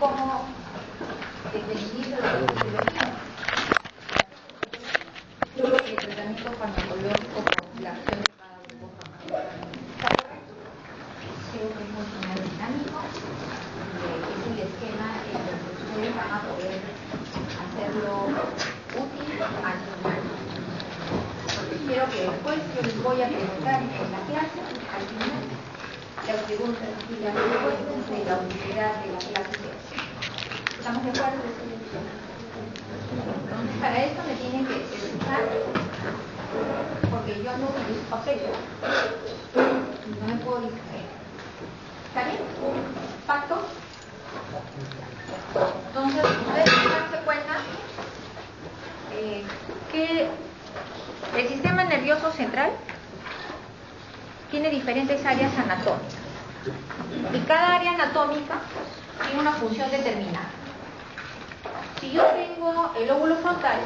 cómo definir la patología. El tratamiento farmacológico por la acción de cada grupo farmacológico. ¿Está correcto? Creo que es muy dinámico. Es el esquema en el que ustedes van a poder hacerlo útil al final. Porque quiero que después yo les voy a preguntar en la clase, al final, las preguntas y las respuestas de la utilidad de la clase de hoy. ¿Estamos de acuerdo? Entonces, para esto me tienen que escuchar, porque yo no utilizo papel, no me puedo distraer. ¿Está bien? ¿Pacto? Entonces, ustedes se dan cuenta que el sistema nervioso central tiene diferentes áreas anatómicas. Y cada área anatómica tiene una función determinada. Si yo tengo el lóbulo frontal,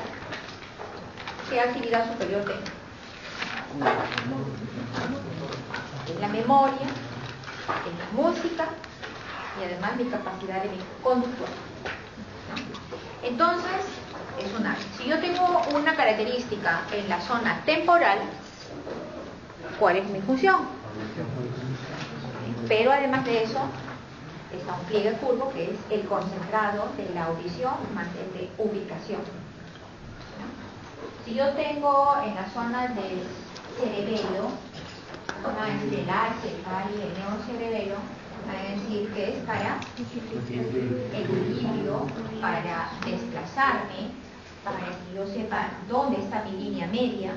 ¿qué actividad superior tengo? La memoria, la música y además mi capacidad de conductual. Entonces, es un área. Si yo tengo una característica en la zona temporal, ¿cuál es mi función? Pero además de eso, está un pliegue curvo que es el concentrado de la audición más el de ubicación. Si yo tengo en la zona del cerebelo, zona estelar, cerebral y el neocerebelo, van a decir que es para equilibrio, para desplazarme, para que yo sepa dónde está mi línea media.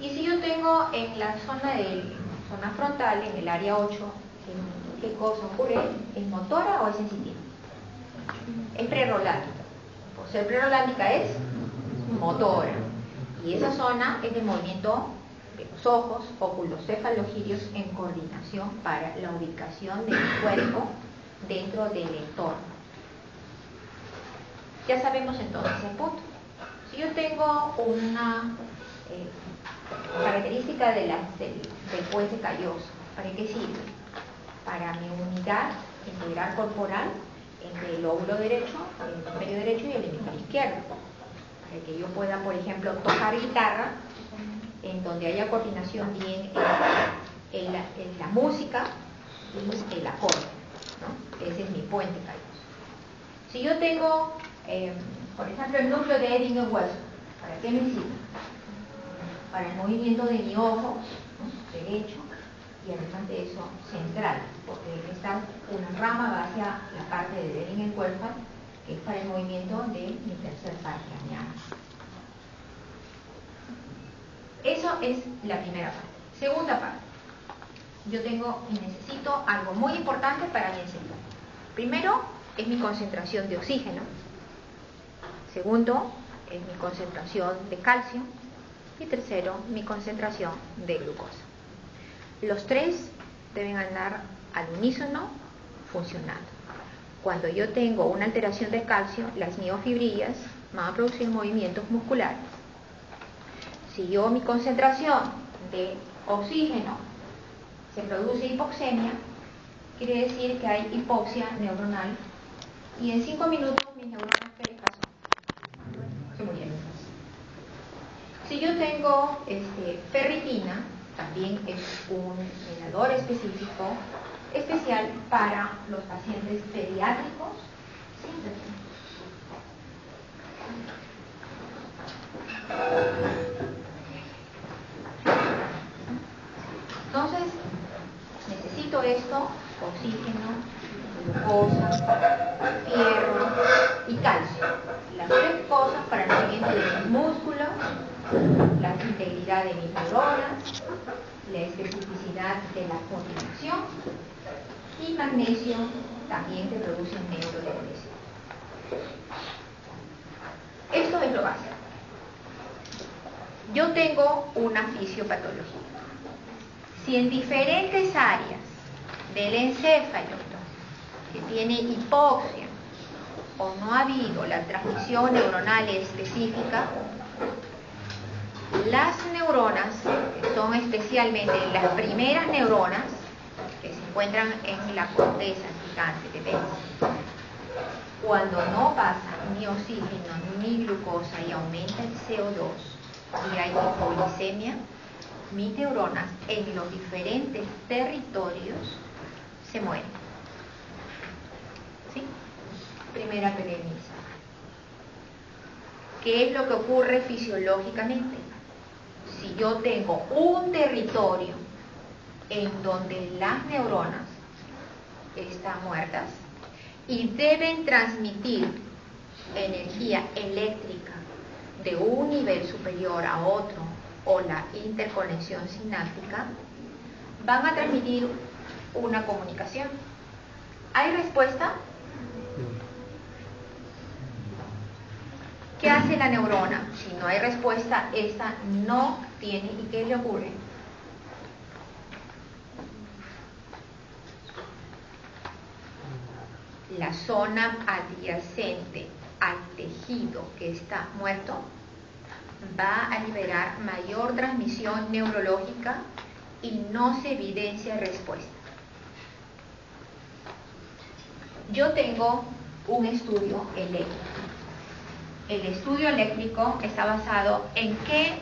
Y si yo tengo en la zona frontal, en el área 8, ¿qué cosa ocurre? ¿Es motora o es sensitiva? Es prerolándica. Por ser prerolándica es motora. Y esa zona es de movimiento de los ojos, oculocefalogirios en coordinación para la ubicación del cuerpo dentro del entorno. Ya sabemos entonces el punto. Si yo tengo una característica del puente calloso, ¿para qué sirve? Para mi unidad integral corporal entre el lóbulo derecho, el hemisferio derecho y el hemisferio izquierdo. Para que yo pueda, por ejemplo, tocar guitarra en donde haya coordinación bien en la música y el acorde, ¿no? Ese es mi puente calloso. Si yo tengo, por ejemplo, el núcleo de Eddington-Wells, ¿para qué me sirve? Para el movimiento de mi ojo, ¿no? Derecho, y además de eso, central, porque está una rama hacia la parte de Eddington-Wells, que es para el movimiento de mi tercer par craneano. Eso es la primera parte. Segunda parte. Yo tengo y necesito algo muy importante para mi enseñanza. Primero, es mi concentración de oxígeno. Segundo, es mi concentración de calcio. Y tercero, mi concentración de glucosa. Los tres deben andar al unísono funcionando. Cuando yo tengo una alteración de calcio, las miofibrillas van a producir movimientos musculares. Si mi concentración de oxígeno se produce hipoxemia, quiere decir que hay hipoxia neuronal y en 5 minutos mis neuronas, ¿qué les pasó? Se murieron. Si yo tengo ferritina, también es un mediador especial para los pacientes pediátricos sin ferritina. Entonces, necesito esto: oxígeno, glucosa, fierro y calcio. Las tres cosas para el movimiento de mis músculos, la integridad de mis neuronas, la especificidad de la coordinación, y magnesio también que produce neurodepresión. Esto es lo básico. Yo tengo una fisiopatología. Si en diferentes áreas del encéfalo que tiene hipoxia o no ha habido la transmisión neuronal específica, las neuronas, que son especialmente las primeras neuronas que se encuentran en la corteza gigante que ves, Cuando no pasa ni oxígeno ni glucosa y aumenta el CO2 y hay hipoglicemia, mis neuronas en los diferentes territorios se mueren. ¿Sí? Primera premisa. ¿Qué es lo que ocurre fisiológicamente? Si yo tengo un territorio en donde las neuronas están muertas y deben transmitir energía eléctrica de un nivel superior a otro o la interconexión sináptica, van a transmitir una comunicación. ¿Hay respuesta? ¿Qué hace la neurona? Si no hay respuesta, esta no tiene. ¿Y qué le ocurre? La zona adyacente al tejido que está muerto va a liberar mayor transmisión neurológica y no se evidencia respuesta. Yo tengo un estudio eléctrico. El estudio eléctrico está basado en qué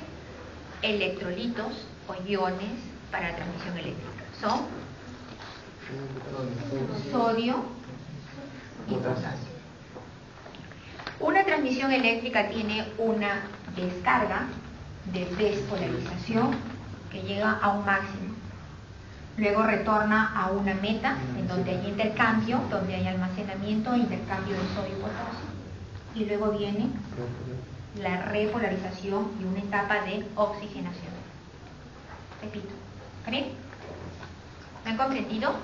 electrolitos o iones para la transmisión eléctrica. Son sodio y potasio. Una transmisión eléctrica tiene una descarga de despolarización que llega a un máximo. Luego retorna a una meta en donde hay intercambio, donde hay almacenamiento e intercambio de sodio y potasio. Y luego viene la repolarización y una etapa de oxigenación. Repito. ¿Bien? ¿Me han comprendido?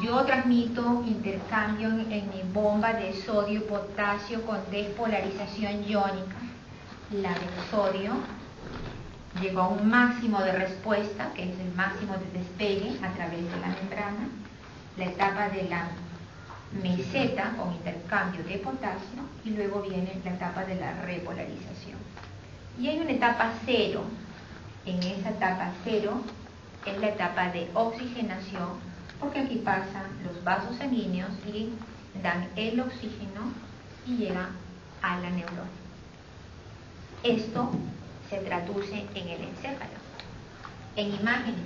Yo transmito intercambio en mi bomba de sodio y potasio con despolarización iónica. La del sodio llegó a un máximo de respuesta, que es el máximo de despegue a través de la membrana. La etapa de la meseta con intercambio de potasio y luego viene la etapa de la repolarización. Y hay una etapa cero. En esa etapa cero es la etapa de oxigenación, porque aquí pasan los vasos sanguíneos y dan el oxígeno y llega a la neurona. Esto se traduce en el encéfalo, en imágenes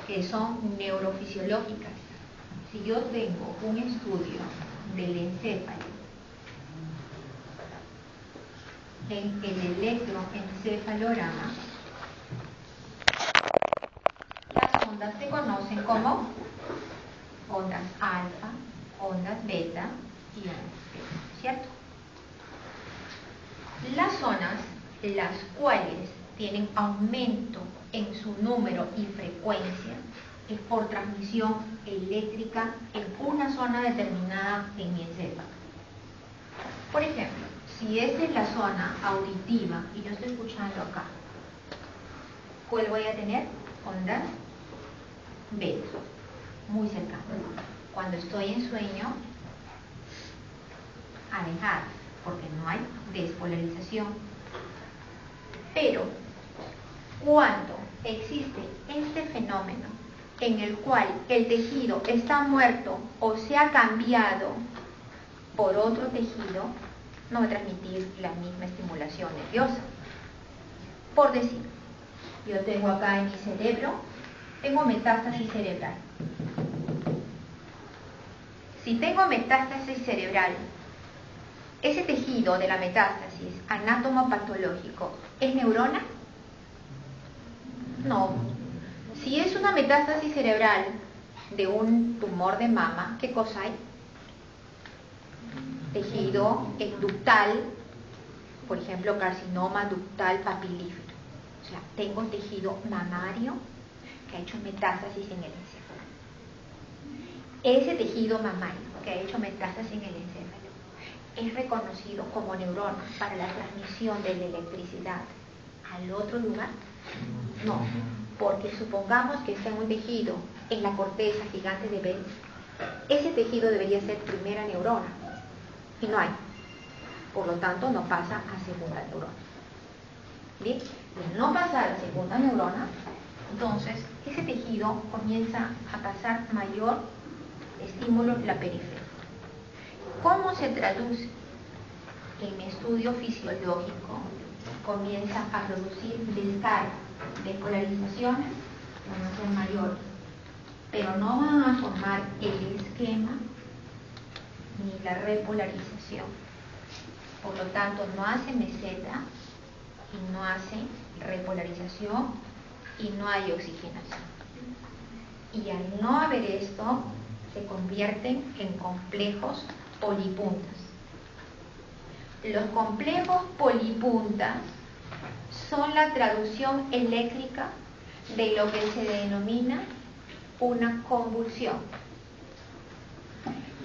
que son neurofisiológicas. Si yo tengo un estudio del encéfalo en el electroencefalograma, las ondas se conocen como ondas alfa, ondas beta y ondas beta, ¿cierto? Las zonas las cuales tienen aumento en su número y frecuencia es por transmisión eléctrica en una zona determinada en mi encéfalo. Por ejemplo, si esta es la zona auditiva y yo estoy escuchando acá, ¿cuál voy a tener? Ondas beta, muy cercanas. Cuando estoy en sueño, alejadas, porque no hay despolarización. Pero cuando existe este fenómeno en el cual el tejido está muerto o se ha cambiado por otro tejido, no va a transmitir la misma estimulación nerviosa. Por decir, yo tengo acá en mi cerebro, tengo metástasis cerebral. Si tengo metástasis cerebral, ese tejido de la metástasis anatomopatológico, ¿es neurona? No. Si es una metástasis cerebral de un tumor de mama, ¿qué cosa hay? Tejido ductal, por ejemplo, carcinoma ductal papilífero. O sea, tengo tejido mamario que ha hecho metástasis en el encéfalo. Ese tejido mamario que ha hecho metástasis en el encéfalo es reconocido como neurona para la transmisión de la electricidad al otro lugar. No, porque supongamos que está en un tejido en la corteza gigante de Bell, ese tejido debería ser primera neurona y no hay, por lo tanto no pasa a segunda neurona. Bien, y al no pasar a segunda neurona, entonces ese tejido comienza a pasar mayor estímulo en la periferia. ¿Cómo se traduce? En mi estudio fisiológico comienza a producir descarga de polarizaciones que van a ser mayores, pero no van a formar el esquema ni la repolarización. Por lo tanto, no hace meseta y no hace repolarización y no hay oxigenación. Y al no haber esto, se convierten en complejos polipuntas. Los complejos polipuntas son la traducción eléctrica de lo que se denomina una convulsión.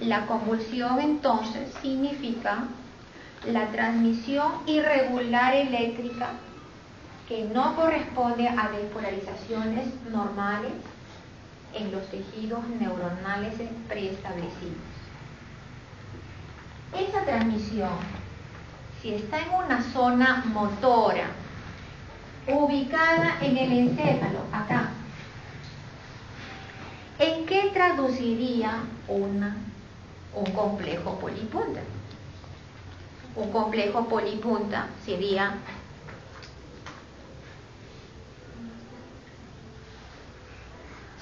La convulsión entonces significa la transmisión irregular eléctrica que no corresponde a despolarizaciones normales en los tejidos neuronales preestablecidos. Esa transmisión, si está en una zona motora ubicada en el encéfalo, acá, ¿en qué traduciría un complejo polipunta? Un complejo polipunta sería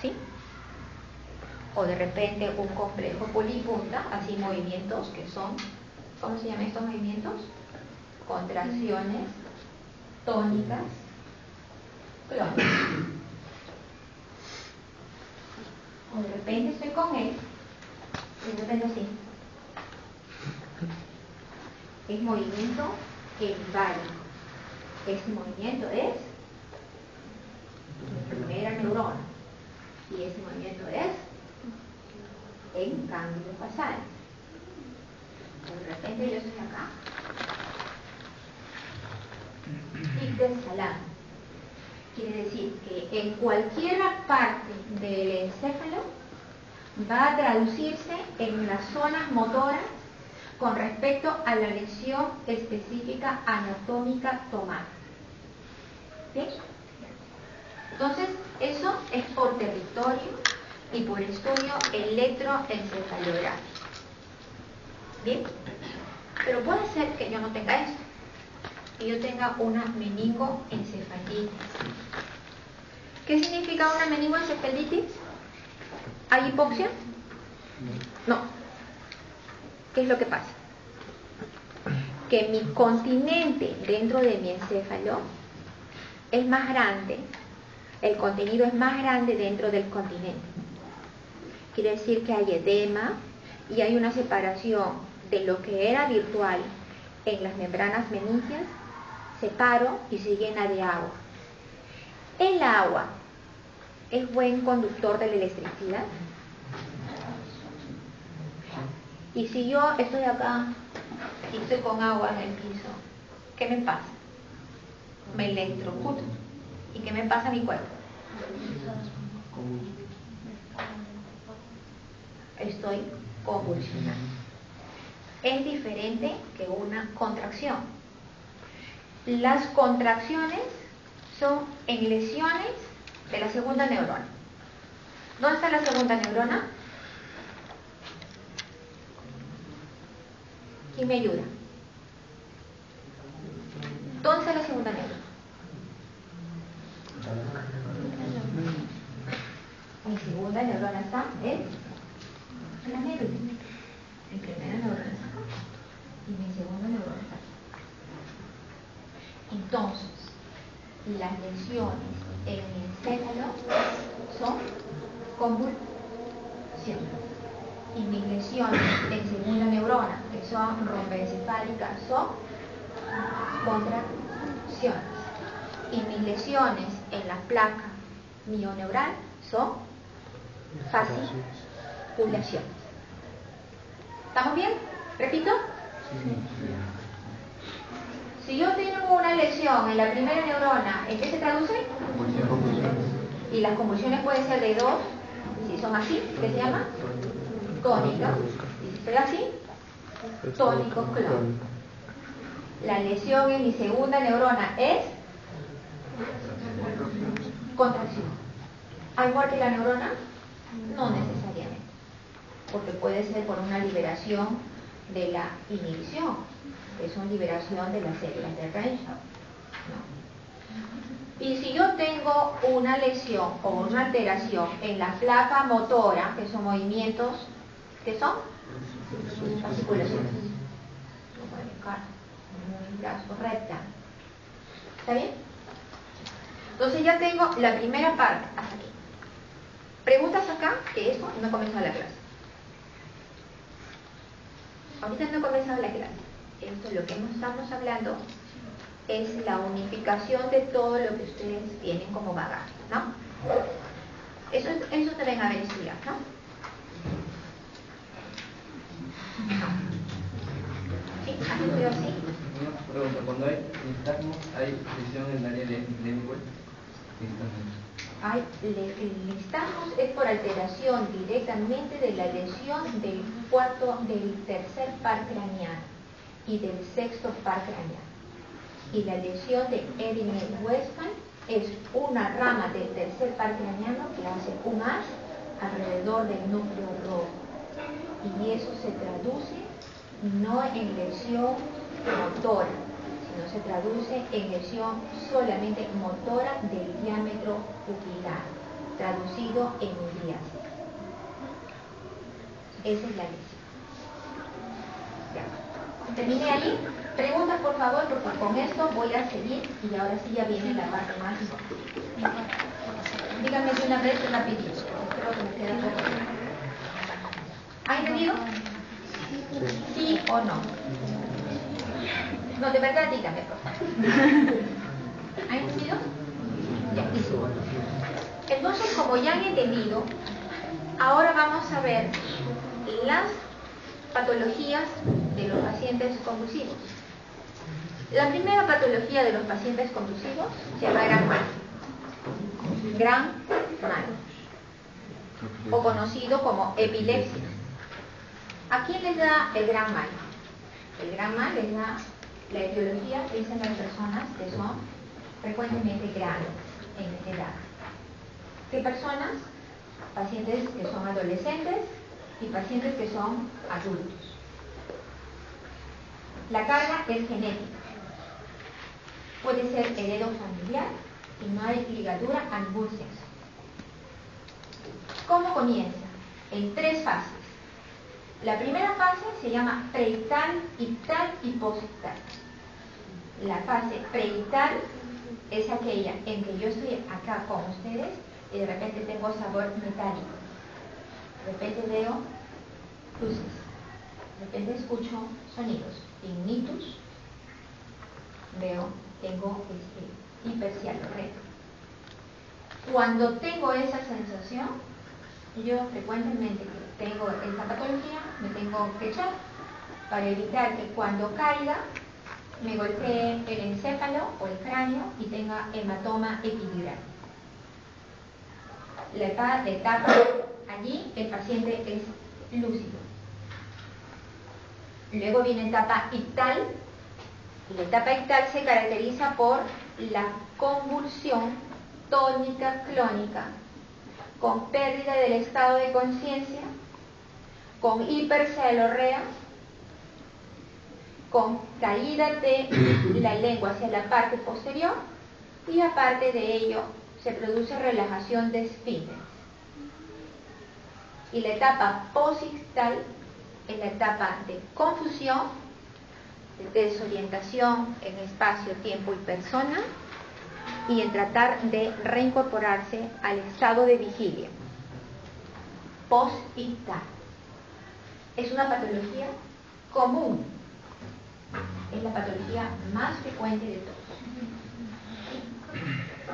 ¿sí? O de repente un complejo polipunta, así movimientos que son, ¿cómo se llaman estos movimientos? Contracciones tónicas clónicas. O de repente estoy con él y de repente así. Es movimiento encefálico. Ese movimiento es la primera neurona. Y ese movimiento es en cambio basal. De repente yo estoy acá. Ictus salam. Quiere decir que en cualquier parte del encéfalo va a traducirse en las zonas motoras con respecto a la lesión específica anatómica tomada. ¿Sí? Entonces, eso es por territorio y por estudio electroencefalográfico. ¿Bien? Pero puede ser que yo no tenga esto, que yo tenga una meningoencefalitis. ¿Qué significa una meningoencefalitis? ¿Hay hipoxia? No. ¿Qué es lo que pasa? Que mi continente dentro de mi encéfalo es más grande, el contenido es más grande dentro del continente. Quiere decir que hay edema y hay una separación de lo que era virtual en las membranas meningias, separo y se llena de agua. El agua es buen conductor de la electricidad. Y si yo estoy acá y estoy con agua en el piso, ¿qué me pasa? Me electrocuto. ¿Y qué me pasa a mi cuerpo? Estoy convulsionando. Es diferente que una contracción. Las contracciones son en lesiones de la segunda neurona. ¿Dónde está la segunda neurona? ¿Quién me ayuda? ¿Dónde está la segunda neurona? Mi segunda neurona está en la médula. Mi primera neurona está acá y mi segunda neurona está aquí. Entonces, las lesiones en el encéfalo son convulsiones. Y mis lesiones en segunda neurona, que son romboencefálicas, son contracciones. Y mis lesiones en la placa mioneural son fasciculaciones. ¿Estamos bien? ¿Repito? Si yo tengo una lesión en la primera neurona, ¿en qué se traduce? Y las convulsiones pueden ser de dos, si son así, ¿qué se llama? Tónica. Y si soy así, tónico clónico. La lesión en mi segunda neurona es contracción. ¿Hay muerte de la neurona? No necesariamente, porque puede ser por una liberación de la inhibición, que es una liberación de las células de Renshaw, ¿no? Y si yo tengo una lesión o una alteración en la placa motora, que son movimientos, ¿qué son? Articulaciones. Como el cara, el brazo recta. ¿Está bien? Entonces ya tengo la primera parte hasta aquí. Preguntas acá, que eso no he comenzado la clase. Ahorita no he comenzado la clase. Esto, lo que estamos hablando es la unificación de todo lo que ustedes tienen como bagaje, ¿no? Eso deben haber estudiado, ¿no? ¿Sí? ¿Has estudiado así? Una pregunta, cuando hay nistagmos, ¿hay lesión en el área de Lewis? El nistagmos es por alteración directamente de la lesión del tercer par craneano y del sexto par craneano. Y la lesión de Edinburgh-Westphal es una rama del tercer par craneano que hace un haz alrededor del núcleo rojo. Y eso se traduce no en lesión motora, sino se traduce en lesión solamente motora del diámetro pupilar, traducido en uriásica. Esa es la lesión. Ya. Terminé ahí. Preguntas, por favor, porque con esto voy a seguir y ahora sí ya viene la parte más importante. Díganme de una vez rapidito. Espero que me quede todo. ¿Ha entendido? ¿Sí o no? No, de verdad dígame, por favor. ¿Ha entendido? Ya, listo. Entonces, como ya han entendido, ahora vamos a ver las patologías de los pacientes convulsivos. La primera patología de los pacientes convulsivos se llama gran mal. Gran mal. O conocido como epilepsia. ¿A quién les da el gran mal? El gran mal es la etiología que dicen las personas que son frecuentemente grandes en edad. ¿Qué personas? Pacientes que son adolescentes y pacientes que son adultos. La carga es genética. Puede ser heredo familiar y no hay ligadura a ningún sexo. ¿Cómo comienza? En 3 fases. La primera fase se llama preictal, ictal y posictal. La fase preictal es aquella en que yo estoy acá con ustedes y de repente tengo sabor metálico. De repente veo luces. De repente escucho sonidos. Ignitus. Tengo hipercialorrea. Cuando tengo esa sensación, yo frecuentemente que tengo esta patología, me tengo que echar para evitar que cuando caiga me golpee el encéfalo o el cráneo y tenga hematoma epidural. La etapa allí el paciente es lúcido. Luego viene etapa ictal. La etapa ictal se caracteriza por la convulsión tónica clónica, con pérdida del estado de conciencia, con hipercealorrea, con caída de la lengua hacia la parte posterior y aparte de ello se produce relajación de esfínteres. Y la etapa posictal es la etapa de confusión, de desorientación en espacio, tiempo y persona, y en tratar de reincorporarse al estado de vigilia. Posictal. Es una patología común. Es la patología más frecuente de todos.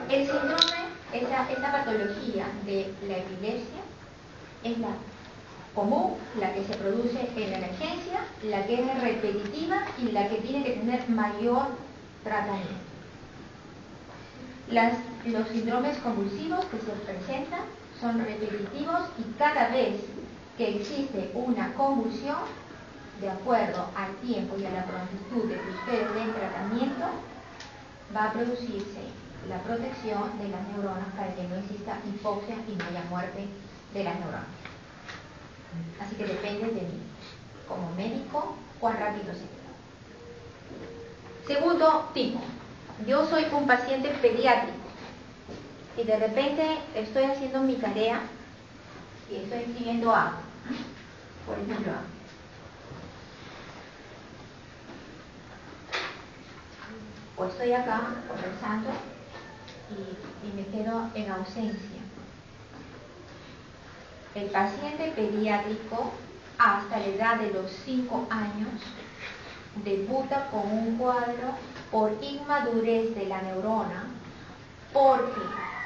El síndrome, esta patología de la epilepsia, es la común, la que se produce en la emergencia, la que es repetitiva y la que tiene que tener mayor tratamiento. Los síndromes convulsivos que se presentan son repetitivos y cada vez que existe una convulsión, de acuerdo al tiempo y a la prontitud de que ustedes den tratamiento, va a producirse la protección de las neuronas para que no exista hipoxia y no haya muerte de las neuronas. Así que depende de mí, como médico, pediátrico, cuán rápido se da. Segundo tipo, yo soy un paciente pediátrico y de repente estoy haciendo mi tarea y estoy escribiendo A, por ejemplo A. O estoy acá conversando y me quedo en ausencia. El paciente pediátrico hasta la edad de los 5 años debuta con un cuadro por inmadurez de la neurona, porque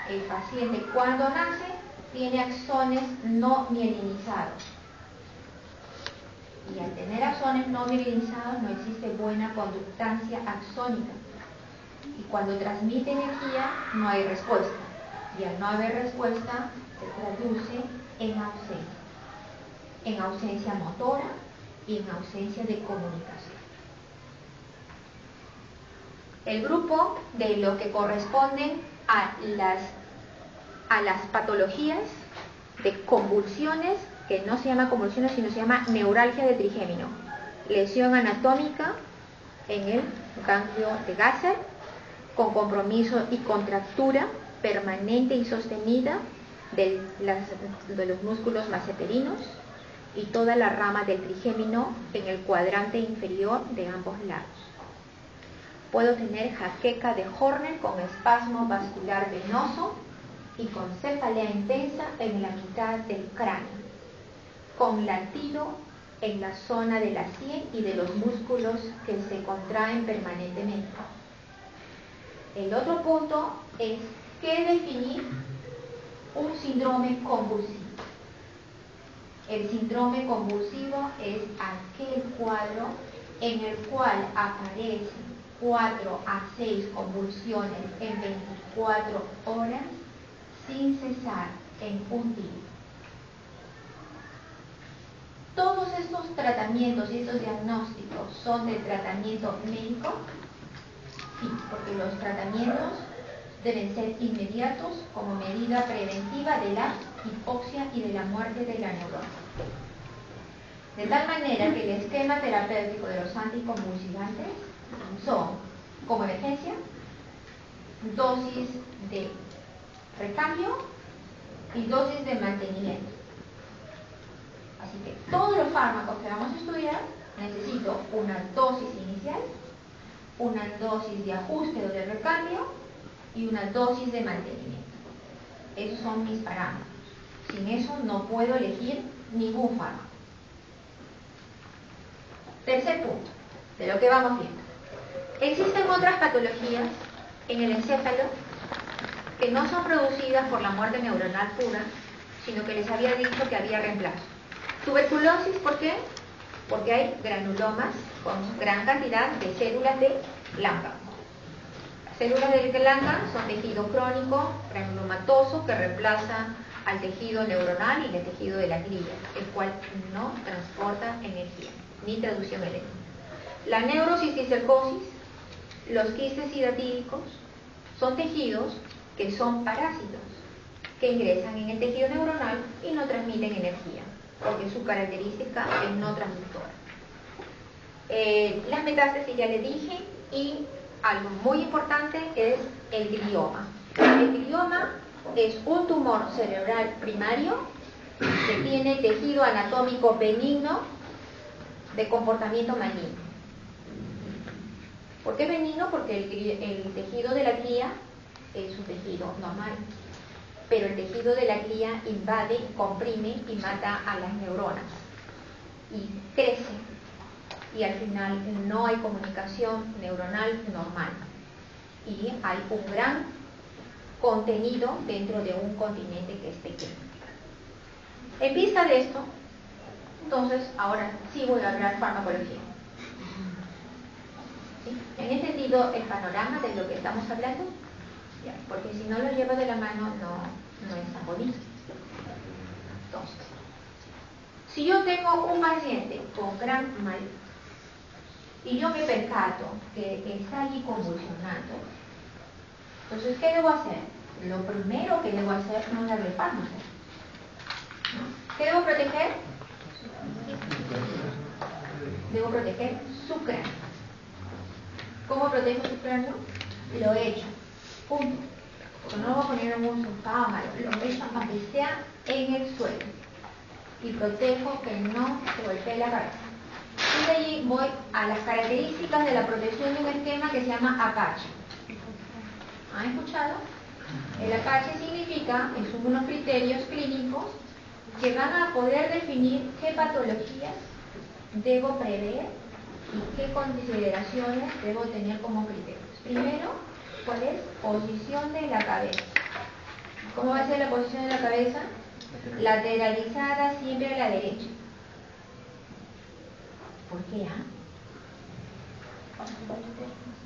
el paciente cuando nace tiene axones no mielinizados. Y al tener axones no mielinizados no existe buena conductancia axónica. Y cuando transmite energía no hay respuesta. Y al no haber respuesta se traduce en ausencia motora y en ausencia de comunicación. El grupo de lo que corresponden a las patologías de convulsiones, que no se llama convulsiones, sino se llama neuralgia de trigémino, lesión anatómica en el ganglio de Gasser, con compromiso y contractura permanente y sostenida de los músculos masseterinos y toda la rama del trigémino en el cuadrante inferior de ambos lados. Puedo tener jaqueca de Horner con espasmo vascular venoso y con cefalea intensa en la mitad del cráneo, con latido en la zona de la sien y de los músculos que se contraen permanentemente. El otro punto es ¿qué definir un síndrome convulsivo? El síndrome convulsivo es aquel cuadro en el cual aparecen 4 a 6 convulsiones en 24 horas sin cesar en un día. Todos estos tratamientos y estos diagnósticos son de tratamiento médico. Sí, porque los tratamientos deben ser inmediatos como medida preventiva de la hipoxia y de la muerte de la neurona. De tal manera que el esquema terapéutico de los anticonvulsivantes son, como emergencia, dosis de recambio y dosis de mantenimiento. Así que todos los fármacos que vamos a estudiar necesito una dosis inicial, una dosis de ajuste o de recambio y una dosis de mantenimiento. Esos son mis parámetros. Sin eso no puedo elegir ningún fármaco. Tercer punto, de lo que vamos viendo. Existen otras patologías en el encéfalo que no son producidas por la muerte neuronal pura, sino que les había dicho que había reemplazo. Tuberculosis, ¿por qué? Porque hay granulomas con gran cantidad de células de Langhans. Las células de Langhans son tejido crónico granulomatoso que reemplaza al tejido neuronal y el tejido de la glía, el cual no transporta energía ni traducción eléctrica. La neurocisticercosis, los quistes hidratídicos, son tejidos que son parásitos que ingresan en el tejido neuronal y no transmiten energía, porque su característica es no transductora. Las metástasis ya les dije, y algo muy importante es el glioma. El glioma es un tumor cerebral primario que tiene tejido anatómico benigno de comportamiento maligno. ¿Por qué benigno? Porque el tejido de la glía es un tejido normal, pero el tejido de la glía invade, comprime y mata a las neuronas y crece, y al final no hay comunicación neuronal normal y hay un gran contenido dentro de un continente que es pequeño. En vista de esto, entonces ahora sí voy a hablar farmacología. ¿Sí? ¿Han entendido el panorama de lo que estamos hablando? Ya, porque si no lo llevo de la mano no es tan bonito. Entonces, si yo tengo un paciente con gran mal y yo me percato que está allí convulsionando, entonces, ¿qué debo hacer? Lo primero que debo hacer no es darle fármaco. ¿Qué debo proteger? debo proteger su cráneo. ¿Cómo protejo su cráneo? Lo echo, punto. Porque no lo voy a poner en un sofá o algo, lo echo aunque sea en el suelo. Y protejo que no se golpee la cabeza. Y de allí voy a las características de la protección de un esquema que se llama ACACHE. ¿Han escuchado? El ACACHE significa, son unos criterios clínicos que van a poder definir qué patologías debo prever y qué consideraciones debo tener como criterios. Primero, ¿cuál es? Posición de la cabeza. ¿Cómo va a ser la posición de la cabeza? Lateralizada siempre a la derecha. ¿Por qué?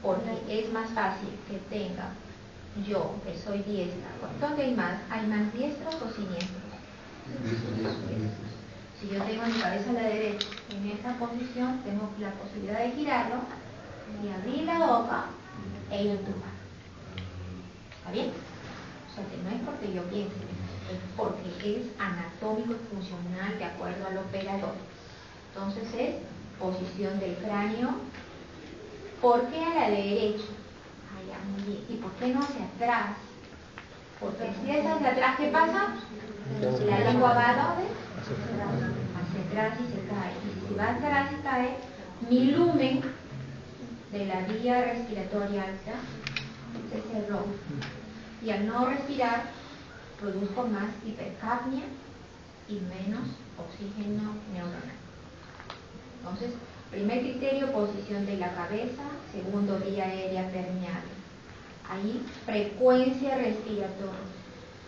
Porque es más fácil que tenga yo, que soy diestra. ¿Dónde hay más? ¿Hay más diestros o siniestros? Si yo tengo mi cabeza a la derecha en esta posición, tengo la posibilidad de girarlo y abrir la boca e intubar. ¿Está bien? O sea que no es porque yo piense, es porque es anatómico y funcional de acuerdo al operador. Entonces es posición del cráneo. ¿Por qué a la derecha? Muy bien. ¿Y por qué no hacia atrás? Porque si es hacia atrás, ¿qué pasa? La lengua va ¿a dónde? Hacia atrás y se cae. Y si va atrás y cae, mi lumen de la vía respiratoria alta se cerró. Y al no respirar, produzco más hipercapnia y menos oxígeno neuronal. Entonces, primer criterio, posición de la cabeza. Segundo, vía aérea permeable. Ahí, frecuencia respiratoria.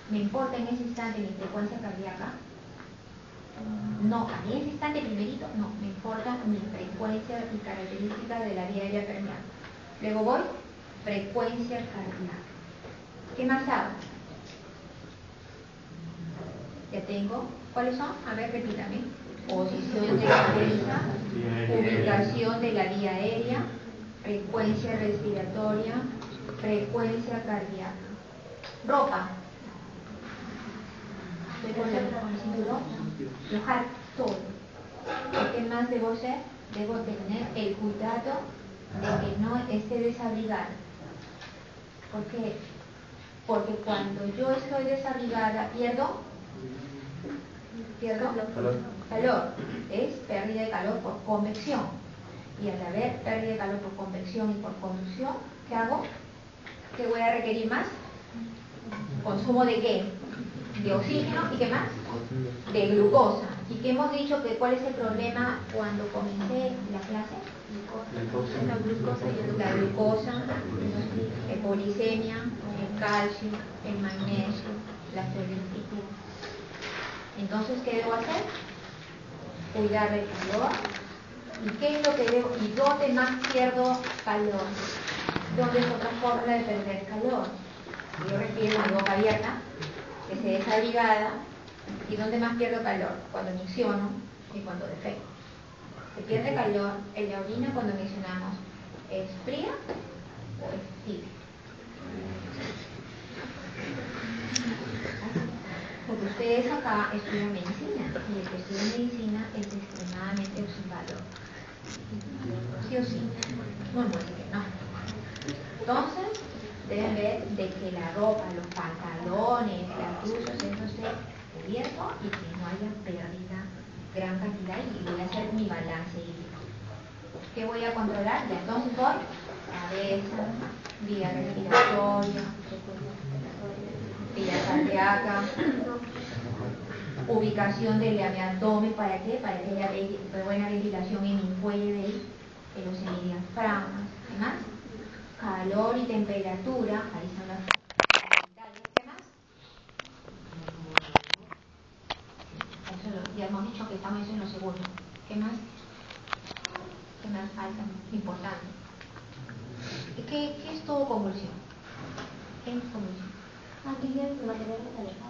¿Me importa en ese instante mi frecuencia cardíaca? No, en ese instante primerito, no, me importa mi frecuencia y características de la vía aérea permeable. Luego voy, frecuencia cardíaca. ¿Qué más hago? Ya tengo, ¿cuáles son? A ver, repítame. Posición de la cabeza, ubicación de la vía aérea, frecuencia respiratoria, frecuencia cardíaca. Ropa. Estoy con el cinturón. Dejar todo. ¿Qué más debo hacer? Debo tener el cuidado de que no esté desabrigada. ¿Por qué? Porque cuando yo estoy desabrigada, pierdo calor. Es pérdida de calor por convección. Y al haber pérdida de calor por convección y por conducción, ¿qué hago? ¿Qué voy a requerir más? ¿Consumo de qué? De oxígeno y ¿qué más? De glucosa. ¿Y qué hemos dicho? Que ¿cuál es el problema cuando comencé la clase? La glucosa, la polisemia, el calcio, el magnesio, la ferritina. Entonces, ¿qué debo hacer? Cuidar del calor. ¿Y qué es lo que debo? ¿Y dónde más pierdo calor? ¿Dónde es otra forma de perder calor? Yo respiro con la boca abierta, que se desabrigada. ¿Y dónde más pierdo calor? Cuando micciono y cuando defeco. Se pierde calor en la orina cuando miccionamos. ¿Es fría o es tibia? Porque ustedes acá estudian medicina y el que estudia medicina es extremadamente observador. ¿Sí o sí? Bueno, pues que no. Entonces, deben ver de que la ropa, los pantalones, las blusas, eso esté cubierto y que no haya pérdida gran cantidad y voy a hacer mi balance hídrico. ¿Qué voy a controlar? Y entonces voy cabeza, vía respiratoria, vía cardíaca, ubicación del abdomen, ¿para qué? Para que haya buena ventilación en mi cuello y en los semidiafragmas. ¿Qué más? Calor y temperatura, ahí están las vitales. ¿Qué más? Eso ya hemos dicho que estamos en lo segundo. ¿Qué más? ¿Qué más falta? Importante. ¿Qué es todo convulsión? ¿Qué es convulsión?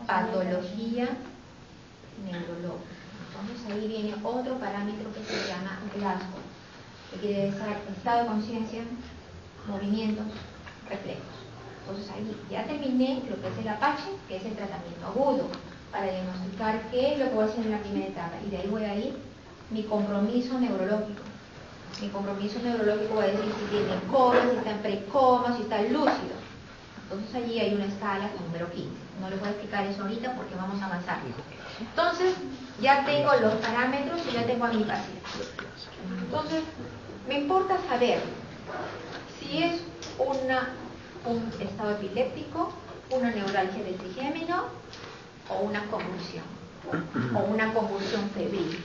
Patología neurológica. Entonces ahí viene otro parámetro que se llama Glasgow, que quiere decir estado de conciencia, movimientos, reflejos. Entonces ahí ya terminé lo que es el APACHE, que es el tratamiento agudo, para diagnosticar qué es lo que voy a hacer en la primera etapa. Y de ahí voy a ir mi compromiso neurológico. Mi compromiso neurológico va a decir si tiene coma, si está en precoma, si está lúcido. Entonces allí hay una escala con número 15. No les voy a explicar eso ahorita porque vamos a avanzar. Entonces ya tengo los parámetros y ya tengo a mi paciente. Entonces me importa saber si es un estado epiléptico, una neuralgia del trigémino o una convulsión febril.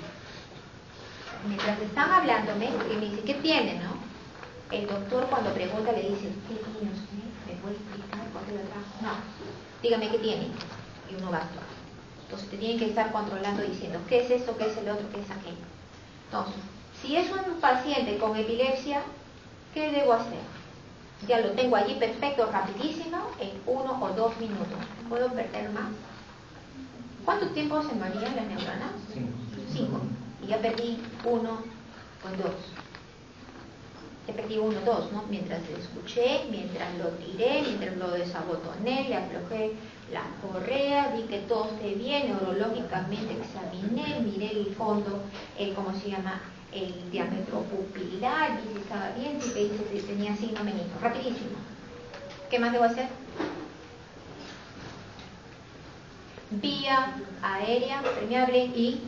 Mientras están hablándome, y me dice, ¿qué tiene, no? El doctor cuando pregunta le dice, ¿qué tiene usted? ¿Me puede explicar por qué lo trajo? No, dígame qué tiene. Y uno va a actuar. Entonces te tienen que estar controlando diciendo, ¿qué es esto? ¿Qué es el otro? ¿Qué es aquello? Entonces, si es un paciente con epilepsia, ¿qué debo hacer? Ya lo tengo allí perfecto, rapidísimo, en 1 o 2 minutos. ¿Puedo perder más? ¿Cuánto tiempo se varían las neuronas? 5. Y ya perdí 1 o 2. Ya perdí 1 o 2, ¿no? Mientras lo escuché, mientras lo tiré, mientras lo desabotoné, le aflojé la correa, vi que todo esté bien, neurológicamente examiné, miré el fondo, el diámetro pupilar, vi si estaba bien, si tenía signo benigno. Rapidísimo. ¿Qué más debo hacer? Vía aérea, permeable y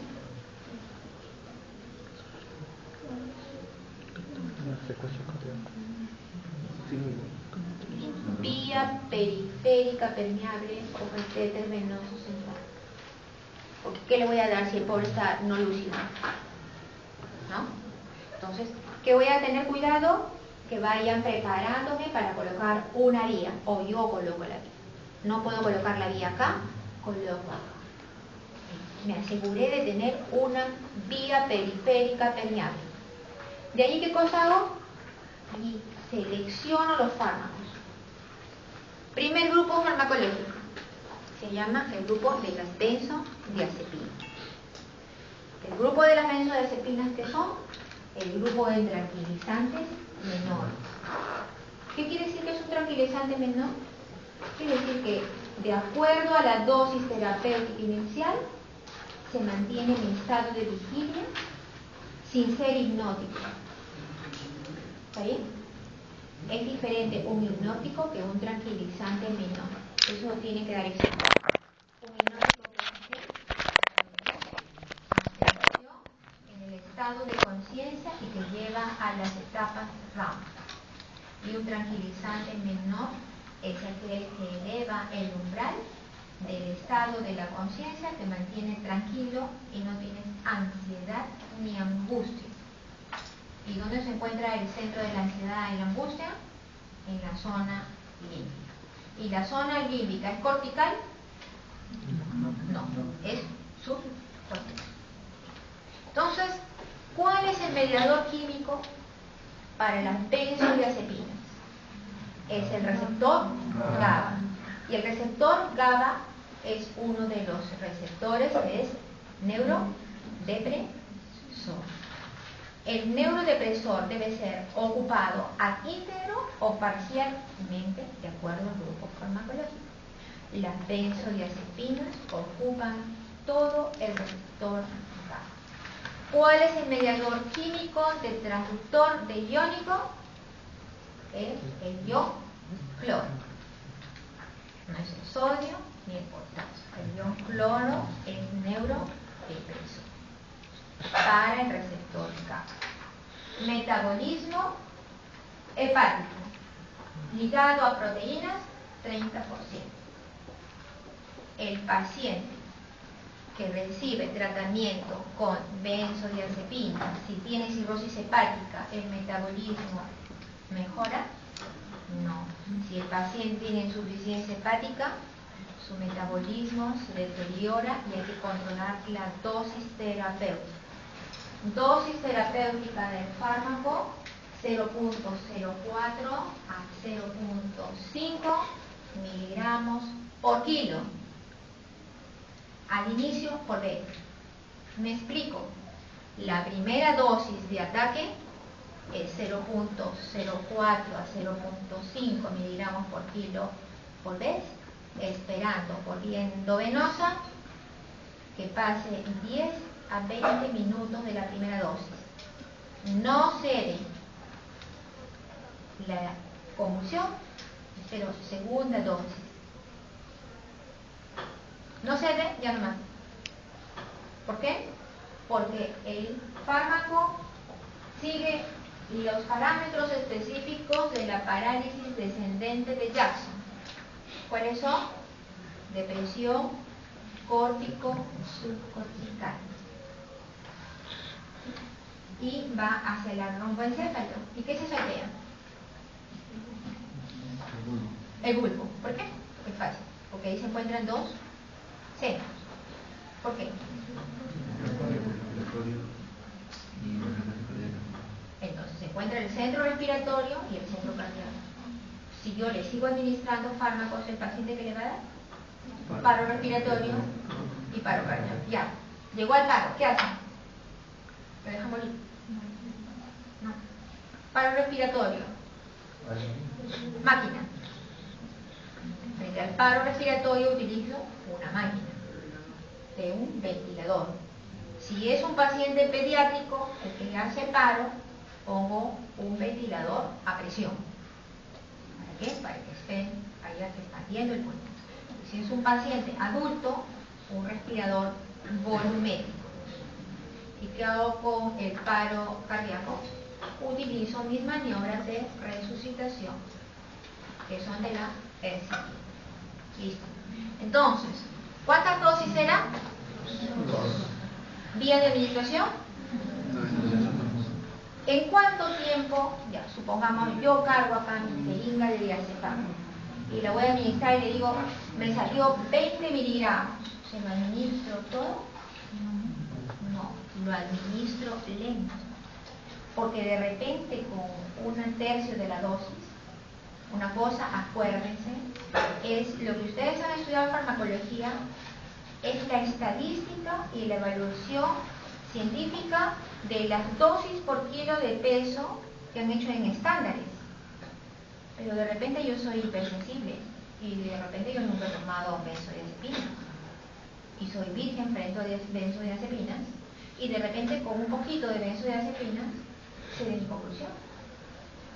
vía periférica permeable o catéter venoso central. Porque ¿qué le voy a dar si el pobre está no lúcido? ¿No? Entonces, ¿qué voy a tener cuidado? Que vayan preparándome para colocar una vía, o yo coloco la vía. No puedo colocar la vía acá, coloco acá. Me aseguré de tener una vía periférica permeable. ¿De ahí qué cosa hago? Y selecciono los fármacos. Primer grupo farmacológico. Se llama el grupo de las benzodiazepinas. El grupo de las benzodiazepinas, ¿qué son? El grupo de tranquilizantes menores. ¿Qué quiere decir que es un tranquilizante menor? Quiere decir que de acuerdo a la dosis terapéutica inicial se mantiene en estado de vigilia sin ser hipnótico. ¿Está bien? Es diferente un hipnótico que un tranquilizante menor. Eso tiene que dar ejemplo. Un hipnótico que en el estado de conciencia y que lleva a las etapas REM. Y un tranquilizante menor es aquel que eleva el umbral del estado de la conciencia, que mantiene tranquilo y no tienes ansiedad ni angustia. ¿Y dónde se encuentra el centro de la ansiedad y la angustia? En la zona límbica. ¿Y la zona límbica es cortical? No, es subcortical. Entonces, ¿cuál es el mediador químico para las benzodiazepinas? Es el receptor GABA. Y el receptor GABA es uno de los receptores que es neurodepresor. El neurodepresor debe ser ocupado ad íntegro o parcialmente de acuerdo al grupo farmacológico. Las benzodiazepinas ocupan todo el receptor GABA. ¿Cuál es el mediador químico del transductor de iónico? Es el ion cloro. No es el sodio ni el potasio. El ion cloro es neurodepresor para el receptor GABA. Metabolismo hepático ligado a proteínas 30%. El paciente que recibe tratamiento con benzodiazepina, si tiene cirrosis hepática, ¿el metabolismo mejora? No. Si el paciente tiene insuficiencia hepática, su metabolismo se deteriora y hay que controlar la dosis terapéutica. Dosis terapéutica del fármaco 0.04 a 0.5 miligramos por kilo. Al inicio por vez. Me explico. La primera dosis de ataque es 0.04 a 0.5 miligramos por kilo por vez, esperando por vía endovenosa que pase 10 a 20 minutos de la primera dosis. no cede la convulsión, espero segunda dosis. No cede, ya no más. ¿Por qué? Porque el fármaco sigue los parámetros específicos de la parálisis descendente de Jackson. ¿Cuáles son? Depresión córtico-subcortical. Y va hacia el romboencéfalo. ¿Y qué se saltea? El bulbo. ¿Por qué? Es fácil. Porque ahí se encuentran dos centros. ¿Por qué? Entonces se encuentra el centro respiratorio y el centro cardíaco. Si yo le sigo administrando fármacos, ¿el paciente qué le va a dar? Paro respiratorio y paro cardíaco. Ya, llegó al paro, ¿qué hace? ¿Lo deja morir? No. Paro respiratorio. Máquina. Frente al paro respiratorio utilizo una máquina de un ventilador. Si es un paciente pediátrico, el que hace paro, pongo un ventilador a presión. ¿Para qué? Para que esté ahí expandiendo el pulmón. Si es un paciente adulto, un respirador volumétrico. ¿Y qué hago con el paro cardíaco? Utilizo mis maniobras de resucitación, que son de la ESI. Listo. Entonces, ¿cuántas dosis será? 2. ¿Vía de administración? ¿En cuánto tiempo? Ya, supongamos, yo cargo acá mi jeringa de diazepam y la voy a administrar y le digo, me salió 20 miligramos. ¿Se lo administro todo? No, lo administro lento. Porque de repente con 1/3 de la dosis, una cosa, acuérdense, es lo que ustedes han estudiado en farmacología, es la estadística y la evaluación científica de las dosis por kilo de peso que han hecho en estándares. Pero de repente yo soy hipersensible y de repente yo nunca he tomado benzodiazepinas y soy virgen frente a benzodiazepinas y de repente con un poquito de benzodiazepinas se den convulsión.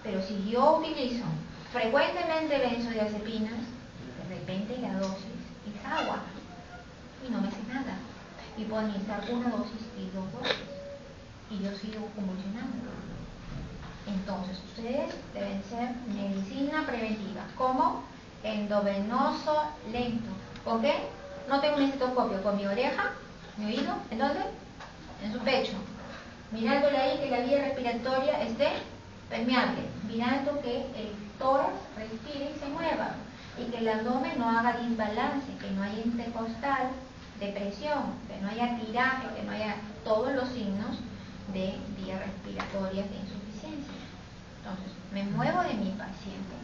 Pero si yo utilizo frecuentemente benzodiazepinas, de repente la dosis es agua y no me hace nada. Y puedo administrar una dosis y 2 dosis. Y yo sigo convulsionando. Entonces, ustedes deben ser medicina preventiva. ¿Cómo? Endovenoso lento. ¿Con qué? No tengo un estetoscopio. Con mi oreja, mi oído, ¿en dónde? En su pecho. Mirándole ahí que la vía respiratoria esté permeable. Mirando que el tórax respire y se mueva. Y que el abdomen no haga desbalance, que no haya intercostal, depresión, que no haya tiraje, que no haya todos los signos de vías respiratorias de insuficiencia. Entonces, me muevo de mi paciente.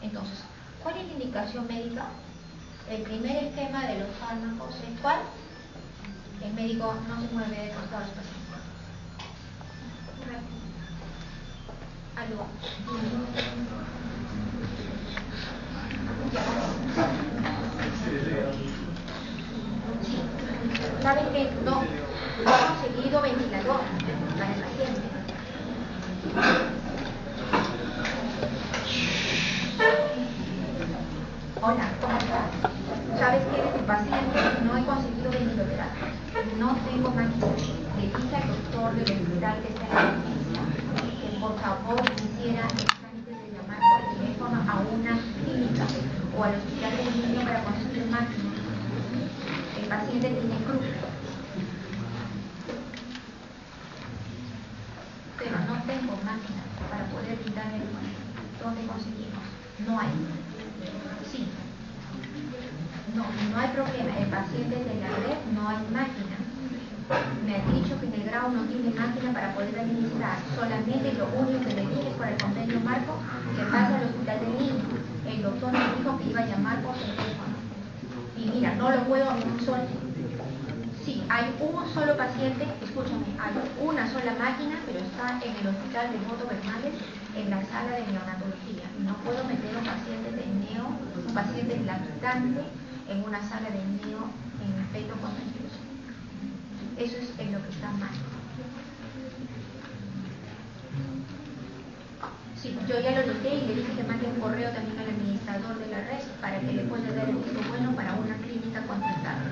Entonces, ¿cuál es la indicación médica? El primer esquema de los fármacos es ¿cuál? El médico no se mueve de costado del paciente. Algo. ¿Saben que no he conseguido ventilador para el paciente? Hola, ¿cómo estás? ¿Sabes que eres tu paciente? No he conseguido ventilador. No tengo máquina. Le dije al doctor del hospital que está en la emergencia que por favor hiciera el trámite de llamar por teléfono a una clínica o al hospital del niño para conseguir máquina. El paciente tiene cruz. Pero no tengo máquina para poder brindarle el manejo. ¿Dónde conseguimos? No hay. Sí. No hay problema. El paciente de la red no hay máquina. Me ha dicho que en el grado no tiene máquina para poder administrar. Solamente lo único que le dije es por el convenio marco que pasa al hospital del niño. El doctor me dijo que iba a llamar por teléfono. Y mira, no lo puedo solo. Sí, hay un solo paciente, escúchame, hay una sola máquina, pero está en el hospital de Moto Bernales, en la sala de neonatología. No puedo meter a un paciente de un paciente lactante en una sala de neo en feto contagioso. Eso es en lo que está mal. Sí, yo ya lo noté y le dije que mande un correo también al administrador de la red para que le pueda dar el visto bueno para una clínica contratada.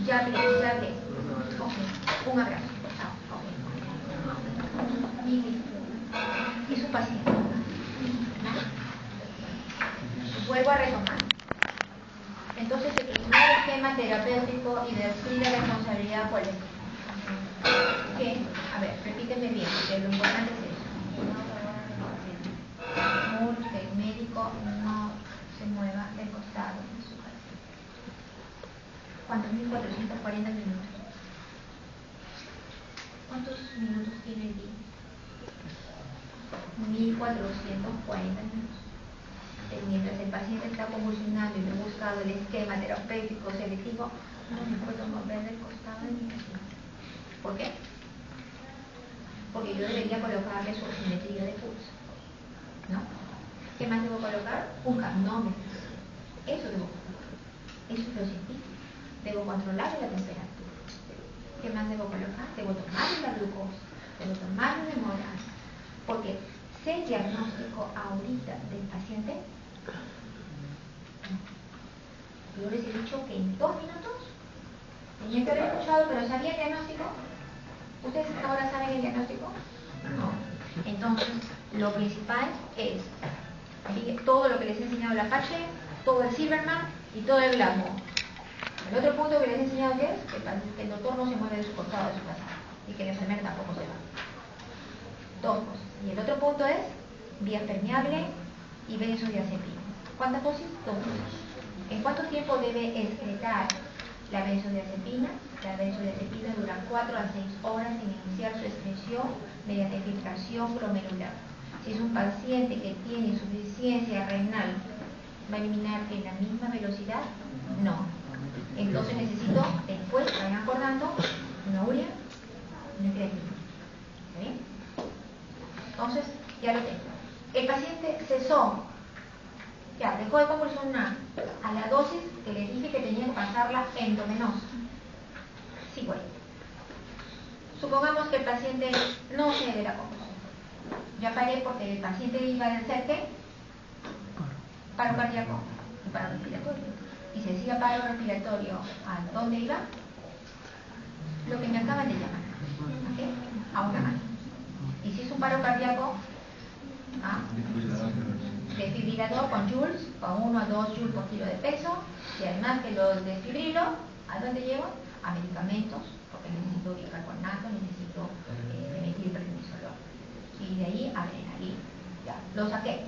Ya hablé. Ok, un abrazo. Chao. Ok. Y su paciente. ¿No? Vuelvo a retomar. Entonces, el primer esquema terapéutico y de responsabilidad colectiva. ¿Qué? A ver, repíteme bien, porque lo importante es eso. Que el médico no se mueva del costado de su paciente. ¿Cuántos? 1440 minutos. ¿Cuántos minutos tiene el día? 1440 minutos. Mientras el paciente está convulsionando y me he buscado el esquema terapéutico selectivo, no me puedo mover del costado de mi paciente. ¿Por qué? Porque yo debería colocarle su oximetría de pulso, ¿no? ¿Qué más debo colocar? Un capnómetro. Eso debo colocar. Eso es lo científico. Debo controlar la temperatura. ¿Qué más debo colocar? Debo tomar la glucosa. Debo tomar la hemoglobina. Porque sé el diagnóstico ahorita del paciente. Yo les he dicho que en 2 minutos tenían que haber escuchado, pero ¿sabía el diagnóstico? ¿Ustedes ahora saben el diagnóstico? No. Entonces, lo principal es todo lo que les he enseñado el Apache, todo el Silverman y todo el Glamour. El otro punto que les he enseñado es que el doctor no se mueve de su costado de su casa y que el enfermero tampoco se va. 2 cosas. Y el otro punto es vía permeable y benzodiazepina. ¿Cuántas dosis? 2 dosis. ¿En cuánto tiempo debe excretar la benzodiazepina? La benzodiazepina dura 4 a 6 horas en iniciar su excreción mediante filtración glomerular. Si es un paciente que tiene insuficiencia renal, ¿va a eliminar en la misma velocidad? No. Entonces necesito, después, vayan acordando, una urea, una creatina. ¿Está bien? Entonces, ya lo tengo. El paciente cesó, ya dejó de convulsionar a la dosis que les dije que tenía que pasarla endovenosa. Sí, bueno. Supongamos que el paciente no cede la convulsión. Ya paré porque el paciente iba a hacer ¿qué? Paro cardíaco y paro respiratorio. Y si hacía paro respiratorio, ¿a dónde iba? Lo que me acaban de llamar. ¿A qué? A una máquina. Y si es un paro cardíaco, ¿ah? Desfibrilador con joules, con 1 a 2 joules por kilo de peso, y además que lo desfibrilo, ¿a dónde llevo? A medicamentos, porque necesito bicarbonato, necesito metilprednisolón. Y de ahí adrenalina. Ya, lo saqué.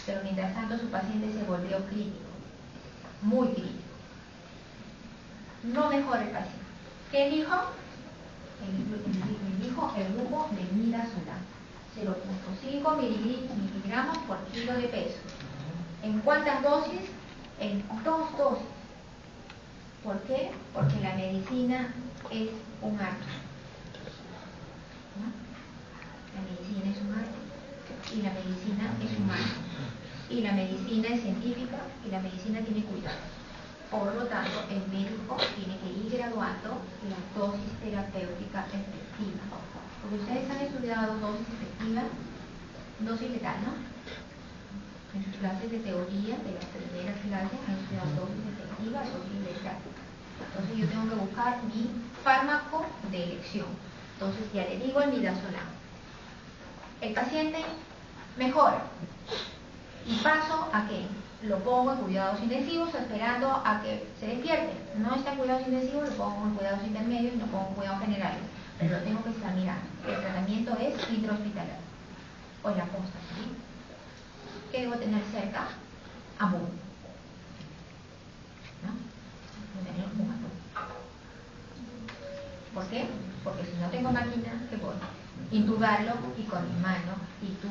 Pero mientras tanto su paciente se volvió crítico, muy crítico. No mejora el paciente. ¿Qué dijo? Elijo el grupo de midazolam, 0.5 miligramos por kilo de peso. ¿En cuántas dosis? En 2 dosis. ¿Por qué? Porque la medicina es un arte. ¿No? La medicina es un arte y la medicina es humana. Y la medicina es científica y la medicina tiene cuidado. Por lo tanto, el médico tiene que ir graduando la dosis terapéutica efectiva. Porque ustedes han estudiado dosis efectiva, dosis letal, ¿no? En sus clases de teoría, de las primeras clases, han estudiado dosis efectiva, dosis letal. Entonces yo tengo que buscar mi fármaco de elección. Entonces ya le digo el midazolam. El paciente mejora. Y paso a que lo pongo en cuidados intensivos esperando a que se despierte. No está en cuidados intensivos, lo pongo en cuidados intermedios y lo pongo en cuidados generales. Pero lo tengo que estar mirando. El tratamiento es intrahospitalario. O la posta, ¿sí? ¿Qué debo tener cerca? Amor. ¿No? Debo tener un amor. ¿Por qué? Porque si no tengo máquina, ¿qué voy? Intubarlo y con mi mano, y tú,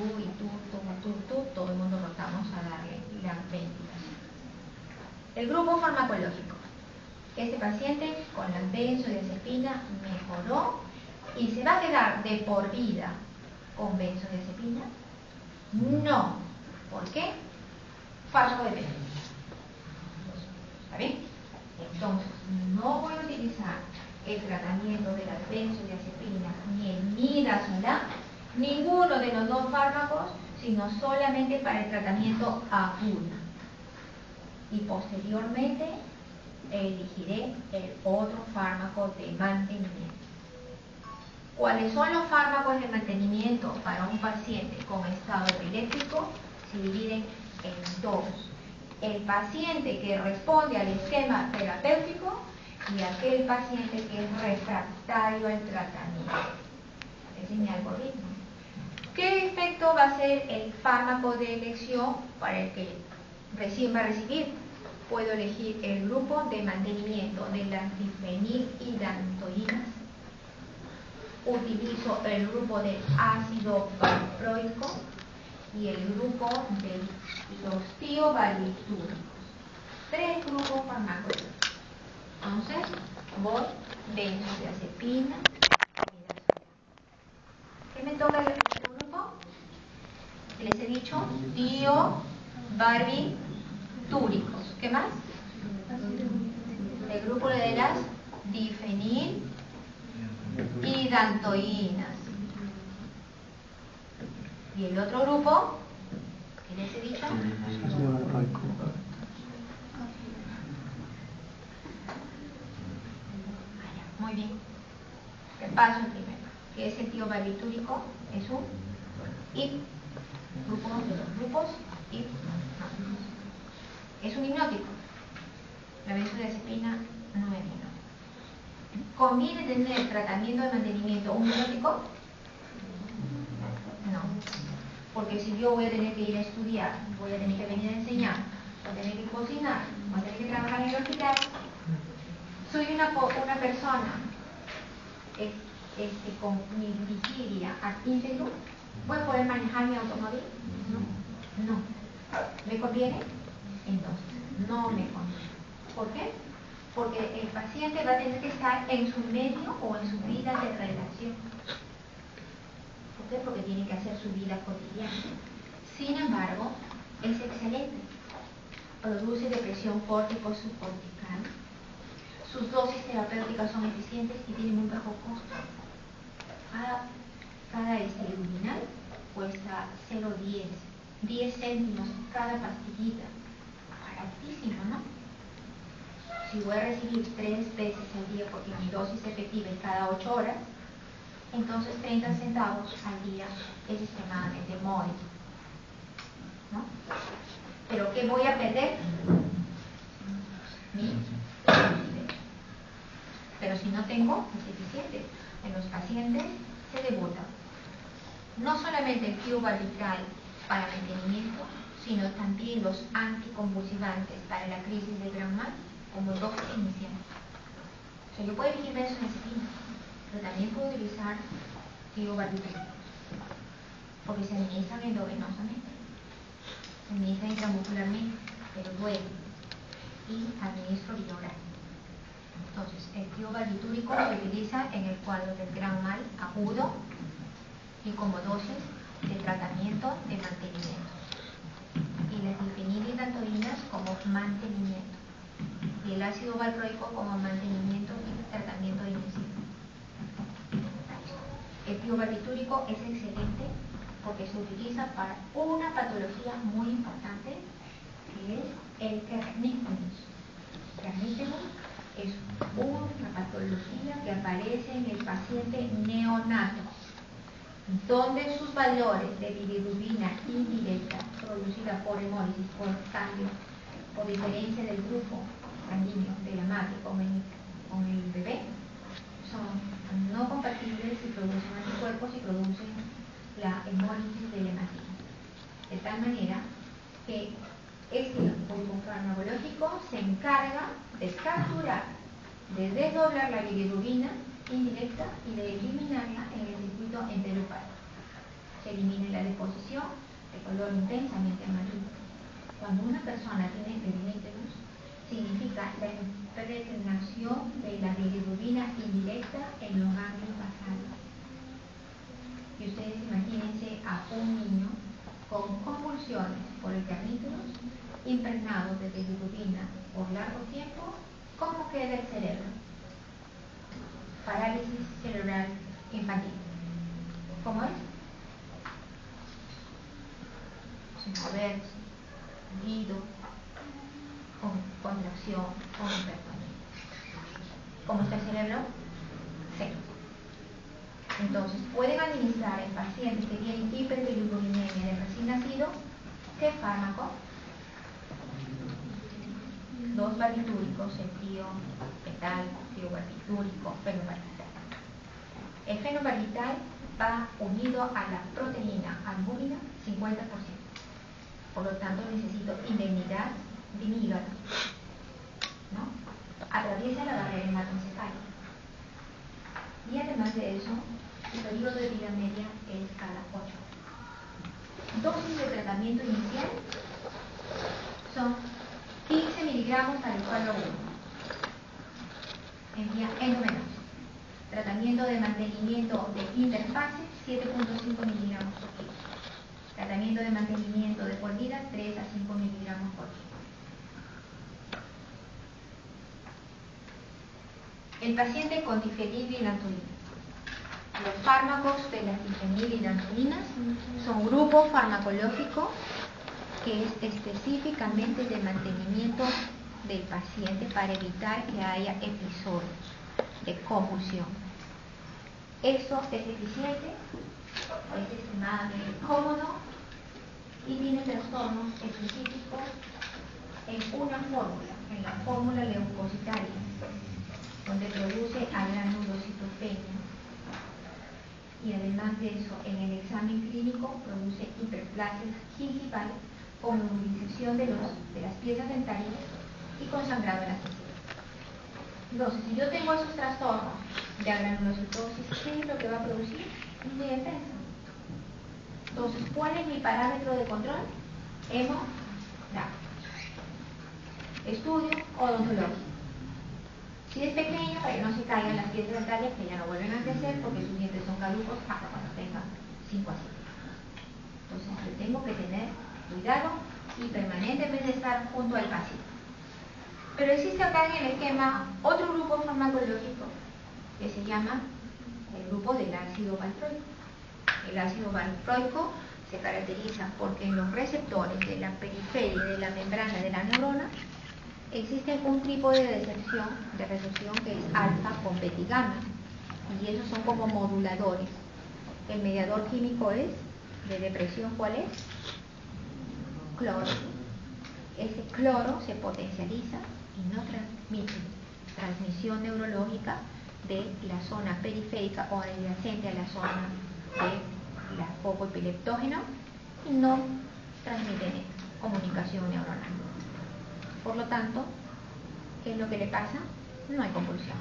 todo el mundo rotamos a darle la ventilación. El grupo farmacológico. Este paciente con la benzodiazepina mejoró y se va a quedar de por vida con benzodiazepina. No. ¿Por qué? Farmacodependencia. ¿Está bien? Entonces, no voy a utilizar el tratamiento de las benzodiazepinas ni el midazolam ninguno de los dos fármacos, sino solamente para el tratamiento agudo. Y posteriormente elegiré el otro fármaco de mantenimiento. ¿Cuáles son los fármacos de mantenimiento para un paciente con estado epiléptico? Se dividen en dos: el paciente que responde al esquema terapéutico y aquel paciente que es refractario al tratamiento. Ese es mi algoritmo. ¿Qué efecto va a hacer el fármaco de elección para el que recién va a recibir? Puedo elegir el grupo de mantenimiento de las difenilhidantoínas. Utilizo el grupo de ácido valproico y el grupo de los tiobalitúricos. 3 grupos farmacológicos. Entonces, voy benzodiazepina. ¿Qué me toca el grupo? Les he dicho tiobarbitúricos. ¿Qué más? El grupo de las difenilhidantoínas. Y el otro grupo, ¿qué les he dicho? Muy bien. Repaso el primero, que es el tiobarbitúrico, es un IP, grupo de los grupos IP. Es un hipnótico. La benzodiazepina no es hipnótico. ¿Conviene tener el tratamiento de mantenimiento un hipnótico? No. Porque si yo voy a tener que ir a estudiar, voy a tener que venir a enseñar, voy a tener que cocinar, voy a tener que trabajar en el hospital, soy una persona con mi vigilia ad íntegro, ¿voy a poder manejar mi automóvil? No. ¿Me conviene? Entonces, no me conviene. ¿Por qué? Porque el paciente va a tener que estar en su medio o en su vida de relación. ¿Por qué? Porque tiene que hacer su vida cotidiana. Sin embargo, es excelente. Produce depresión córtico subcortical. Sus dosis terapéuticas son eficientes y tienen muy bajo costo. Cada luminal cuesta 0,10, 10 céntimos cada pastillita. Baratísimo, ¿no? Si voy a recibir 3 veces al día, porque mi dosis efectiva es cada 8 horas, entonces 30 centavos al día es extremadamente módico, ¿no? ¿Pero qué voy a perder? Mi lucidez. Pero si no tengo, es eficiente. En los pacientes se debuta no solamente el tiobarbitral para mantenimiento, sino también los anticonvulsivantes para la crisis de gran mal, como dosis inicial. O sea, yo puedo elegir benzodiazepina, pero también puedo utilizar tiobarbitral, porque se administran endovenosamente, se administran intramuscularmente, pero duele, y administro vía oral. Entonces, el tiobarbitúrico se utiliza en el cuadro del gran mal agudo y como dosis de tratamiento de mantenimiento. Y las difenilhidantoínas como mantenimiento. Y el ácido valproico como mantenimiento y tratamiento intensivo. El tiobarbitúrico es excelente porque se utiliza para una patología muy importante, que es el kernicterus. Kernicterus es una patología que aparece en el paciente neonato, donde sus valores de bilirrubina indirecta, producida por hemólisis, por cambio, por diferencia del grupo sanguíneo de la madre con el bebé, son no compatibles y producen anticuerpos y producen la hemólisis de la hematina. De tal manera que este grupo farmacológico se encarga de capturar, de desdoblar la bilirrubina indirecta y de eliminarla en el circuito enteropático. Se elimina la deposición de color intensamente amarillo. Cuando una persona tiene kernicterus, significa la impregnación de la bilirrubina indirecta en los ganglios basales. Y ustedes imagínense a un niño con convulsiones por el kernicterus, impregnado de bilirrubina por largo tiempo, ¿cómo queda el cerebro? Parálisis cerebral infantil. ¿Cómo es? moverse, ruido, contracción o hipertonía. ¿Cómo está el cerebro? Seco. Entonces, pueden administrar en pacientes que tienen hiperbilirubinemia de recién nacido, ¿qué fármaco? 2 barbitúricos, el tío fetal, tío barbitúrico, fenobarbital. El fenobarbital va unido a la proteína albúmina 50%. Por lo tanto, necesito indemnidad de mi hígado, ¿no? Atraviesa la barrera hematoencefálica. Y además de eso, el periodo de vida media es cada 8 horas. Dosis de tratamiento inicial son 15 miligramos al escuadro 1 en vía endovenosa. Tratamiento de mantenimiento de interfase 7.5 miligramos por kilo. Tratamiento de mantenimiento de por vida 3 a 5 miligramos por kilo. El paciente con difenilbilanturina. Los fármacos de las difenilbilanturinas son grupo farmacológico que es específicamente de mantenimiento del paciente para evitar que haya episodios de convulsión. Eso es eficiente, es extremadamente cómodo y tiene trastornos específicos en una fórmula, en la fórmula leucocitaria, donde produce agranulocitopenia. Y además de eso, en el examen clínico produce hiperplasias gingivales con movilización de las piezas dentarias y con sangrado en las encías. Entonces, si yo tengo esos trastornos de agranulocitosis, ¿qué es lo que va a producir? Mi defensa. Entonces, ¿cuál es mi parámetro de control? Hemodinámico. Estudio odontológico. Si es pequeño, para que no se caigan las piezas dentarias que ya no vuelven a crecer porque sus dientes son caducos hasta cuando tengan 5 a 7. Entonces, yo tengo que tener cuidado y permanentemente estar junto al paciente. Pero existe acá en el esquema otro grupo farmacológico que se llama el grupo del ácido valproico. El ácido valproico se caracteriza porque en los receptores de la periferia de la membrana de la neurona existe un tipo de recepción que es alfa con beta y gamma, y esos son como moduladores. El mediador químico es de depresión, ¿cuál es? Cloro. Ese cloro se potencializa y no transmite transmisión neurológica de la zona periférica o adyacente a la zona de la foco epileptógeno y no transmite comunicación neuronal. Por lo tanto, ¿qué es lo que le pasa? No hay convulsión.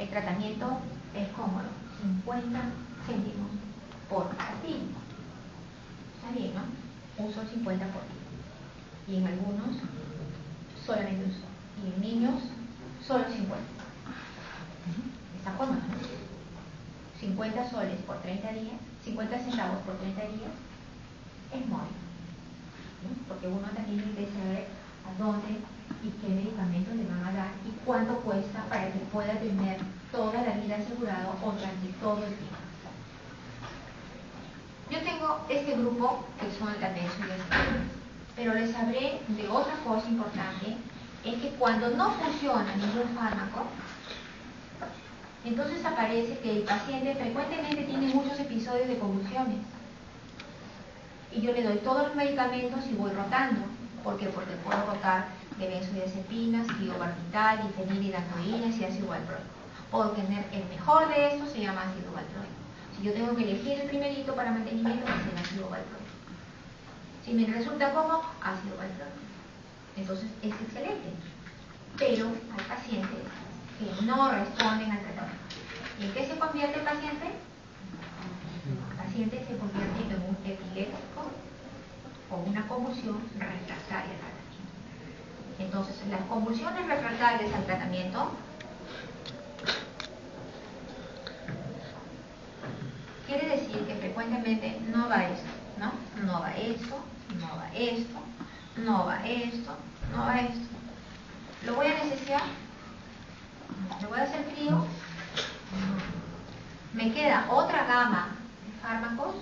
El tratamiento es cómodo, 50 céntimos por pastilla. Está bien, ¿no? Uso 50 por kilo. Y en algunos, solamente uso. Y en niños, solo 50. Está cómodo, ¿no? 50 soles por 30 días, 50 centavos por 30 días, es móvil, ¿no? Porque uno también tiene que saber a dónde y qué medicamentos le van a dar y cuánto cuesta para que pueda tener toda la vida asegurado o durante todo el tiempo. Yo tengo este grupo que son las benzodiazepinas, pero les hablé de otra cosa importante, es que cuando no funciona ningún fármaco, entonces aparece que el paciente frecuentemente tiene muchos episodios de convulsiones. Y yo le doy todos los medicamentos y voy rotando. ¿Por qué? Porque puedo rotar de benzodiazepinas, tiobarbital, difenilbilantoínas y ácido valproico. Puedo tener el mejor de estos, se llama ácido valproico. Si yo tengo que elegir el primerito para mantenimiento, va a ser ácido valproico. Si me resulta como ácido valproico, entonces es excelente. Pero hay pacientes que no responden al tratamiento. ¿Y en qué se convierte el paciente? El paciente se convierte en un epiléptico o una convulsión refractaria al tratamiento. Entonces, las convulsiones refractarias al tratamiento quiere decir que frecuentemente no va esto, ¿no? No va esto, no va esto, no va esto, no va esto. ¿Lo voy a necesitar? ¿Lo voy a hacer frío? Me queda otra gama de fármacos.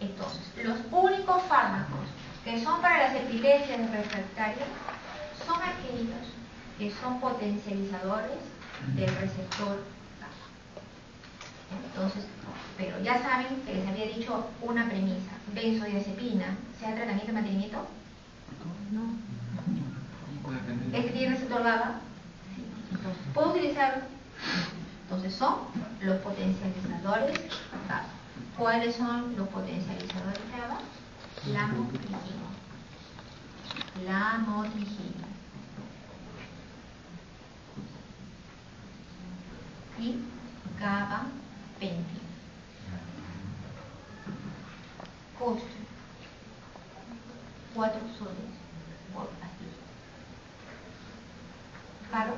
Entonces, los únicos fármacos que son para las epilepsias refractarias son aquellos que son potencializadores del receptor GABA. Entonces, pero ya saben que les había dicho una premisa: benzodiazepina, ¿sea tratamiento de mantenimiento? No. ¿Este tiene receptor GABA? Sí. Entonces, ¿puedo utilizarlo? Entonces, son los potencializadores GABA. ¿Cuáles son los potencializadores GABA? Lamotrigina. Lamotrigina. Y gabapentina. Costo: 4 soles por pastilla. ¿Caro?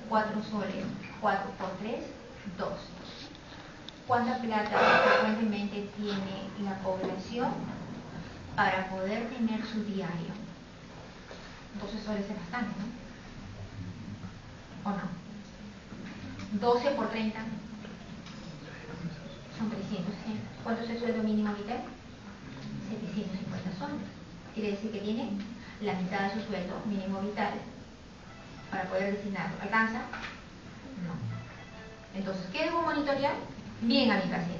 4 soles, 4 por 3, 2. ¿Cuánta plata frecuentemente tiene la población para poder tener su diario? 12 soles es bastante, ¿no? ¿O no? 12 por 30 son 300. ¿Cuánto es el sueldo mínimo vital? 750 soles. Quiere decir que tiene la mitad de su sueldo mínimo vital para poder destinarlo. ¿Alcanza? No. Entonces, ¿qué debo monitorear? Bien a mi paciente.